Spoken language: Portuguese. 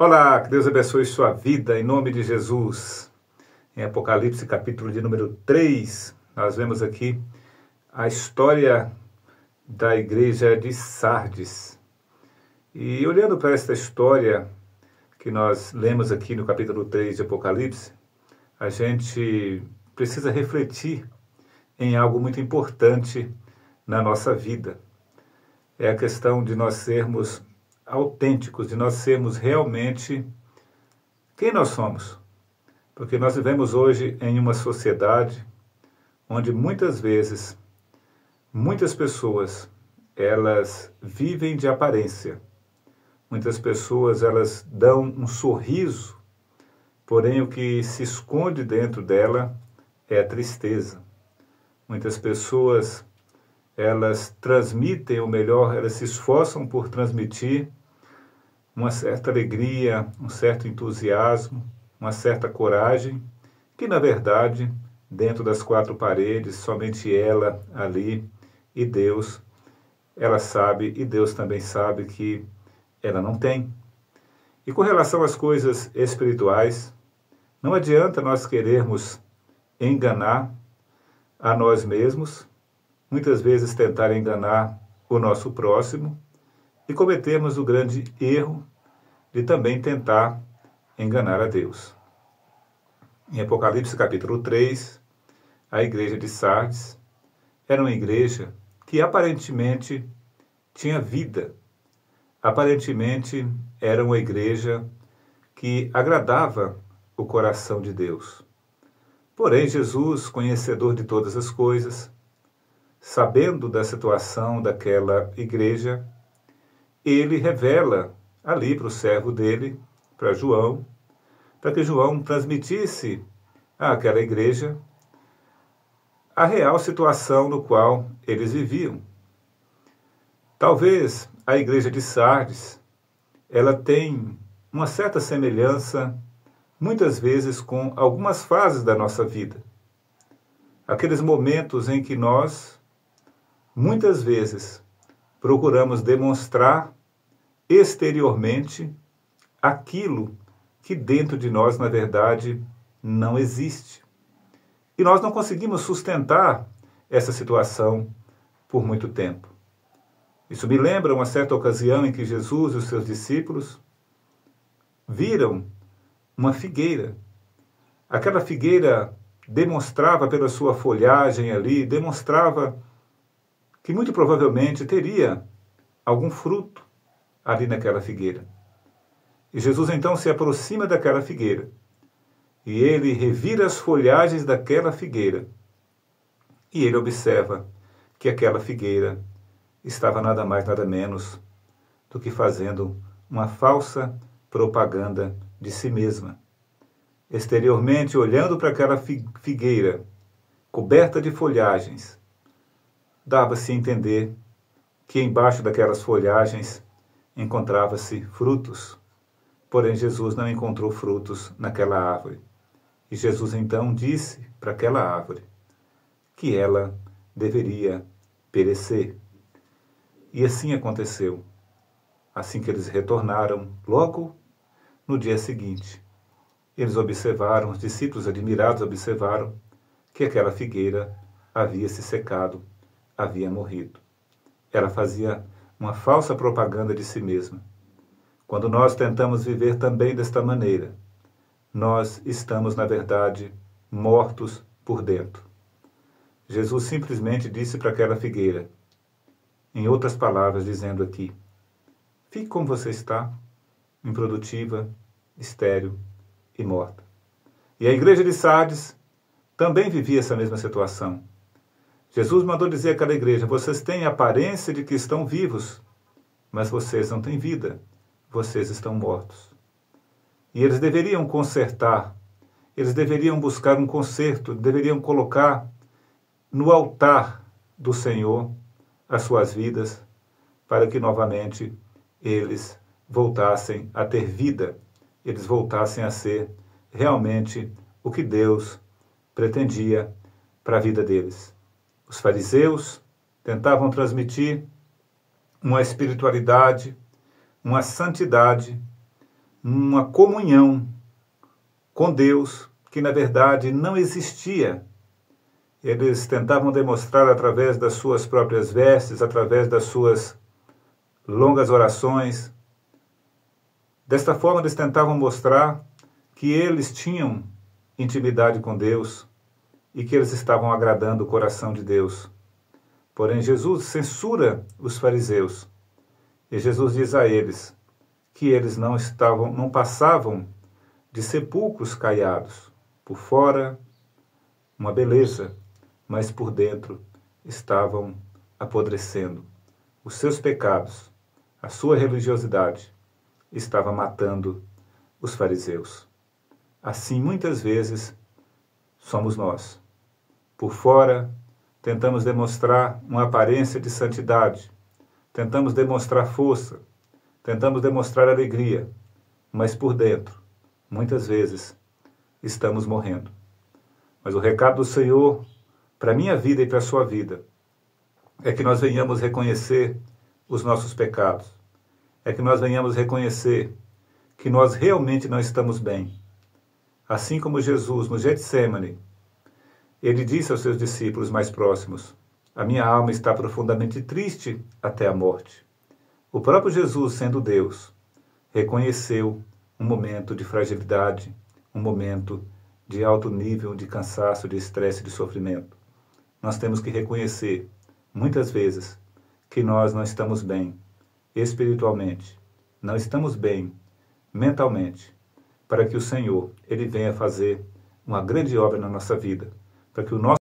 Olá, que Deus abençoe sua vida, em nome de Jesus. Em Apocalipse, capítulo de número 3, nós vemos aqui a história da igreja de Sardes. E olhando para esta história que nós lemos aqui no capítulo 3 de Apocalipse, a gente precisa refletir em algo muito importante na nossa vida. É a questão de nós sermos autênticos, de nós sermos realmente quem nós somos. Porque nós vivemos hoje em uma sociedade onde muitas vezes, muitas pessoas, elas vivem de aparência. Muitas pessoas, elas dão um sorriso, porém o que se esconde dentro dela é a tristeza. Muitas pessoas, elas transmitem, ou melhor, elas se esforçam por transmitir uma certa alegria, um certo entusiasmo, uma certa coragem, que na verdade, dentro das quatro paredes, somente ela ali e Deus, ela sabe e Deus também sabe que ela não tem. E com relação às coisas espirituais, não adianta nós querermos enganar a nós mesmos, muitas vezes tentar enganar o nosso próximo e cometermos o grande erro de também tentar enganar a Deus. Em Apocalipse capítulo 3, a igreja de Sardes era uma igreja que aparentemente tinha vida. Aparentemente era uma igreja que agradava o coração de Deus. Porém, Jesus, conhecedor de todas as coisas, sabendo da situação daquela igreja, ele revela ali para o servo dele, para João, para que João transmitisse àquela igreja a real situação no qual eles viviam. Talvez a igreja de Sardes, ela tem uma certa semelhança, muitas vezes, com algumas fases da nossa vida. Aqueles momentos em que nós, muitas vezes, procuramos demonstrar exteriormente aquilo que dentro de nós, na verdade, não existe. E nós não conseguimos sustentar essa situação por muito tempo. Isso me lembra uma certa ocasião em que Jesus e os seus discípulos viram uma figueira. Aquela figueira demonstrava pela sua folhagem ali, demonstrava que muito provavelmente teria algum fruto ali naquela figueira. E Jesus então se aproxima daquela figueira e ele revira as folhagens daquela figueira e ele observa que aquela figueira estava nada mais, nada menos do que fazendo uma falsa propaganda de si mesma. Exteriormente, olhando para aquela figueira coberta de folhagens, dava-se a entender que embaixo daquelas folhagens encontrava-se frutos. Porém, Jesus não encontrou frutos naquela árvore. E Jesus então disse para aquela árvore que ela deveria perecer. E assim aconteceu. Assim que eles retornaram, logo no dia seguinte, eles observaram, os discípulos admirados observaram que aquela figueira havia se secado, havia morrido. Ela fazia uma falsa propaganda de si mesma. Quando nós tentamos viver também desta maneira, nós estamos, na verdade, mortos por dentro. Jesus simplesmente disse para aquela figueira, em outras palavras, dizendo aqui, fique como você está, improdutiva, estéril e morta. E a igreja de Sardes também vivia essa mesma situação. Jesus mandou dizer àquela igreja, vocês têm a aparência de que estão vivos, mas vocês não têm vida, vocês estão mortos. E eles deveriam consertar, eles deveriam buscar um conserto, deveriam colocar no altar do Senhor as suas vidas, para que novamente eles voltassem a ter vida, eles voltassem a ser realmente o que Deus pretendia para a vida deles. Os fariseus tentavam transmitir uma espiritualidade, uma santidade, uma comunhão com Deus que na verdade não existia. Eles tentavam demonstrar através das suas próprias vestes, através das suas longas orações. Desta forma eles tentavam mostrar que eles tinham intimidade com Deus e que eles estavam agradando o coração de Deus. Porém, Jesus censura os fariseus e Jesus diz a eles que eles não passavam de sepulcros caiados. Por fora, uma beleza, mas por dentro estavam apodrecendo. Os seus pecados, a sua religiosidade, estava matando os fariseus. Assim, muitas vezes, somos nós. Por fora, tentamos demonstrar uma aparência de santidade, tentamos demonstrar força, tentamos demonstrar alegria, mas por dentro, muitas vezes, estamos morrendo. Mas o recado do Senhor para a minha vida e para a sua vida é que nós venhamos reconhecer os nossos pecados, é que nós venhamos reconhecer que nós realmente não estamos bem. Assim como Jesus, no Getsêmani, ele disse aos seus discípulos mais próximos: a minha alma está profundamente triste até a morte. O próprio Jesus, sendo Deus, reconheceu um momento de fragilidade, um momento de alto nível de cansaço, de estresse, de sofrimento. Nós temos que reconhecer, muitas vezes, que nós não estamos bem espiritualmente, não estamos bem mentalmente, para que o Senhor, Ele venha fazer uma grande obra na nossa vida, para que o nosso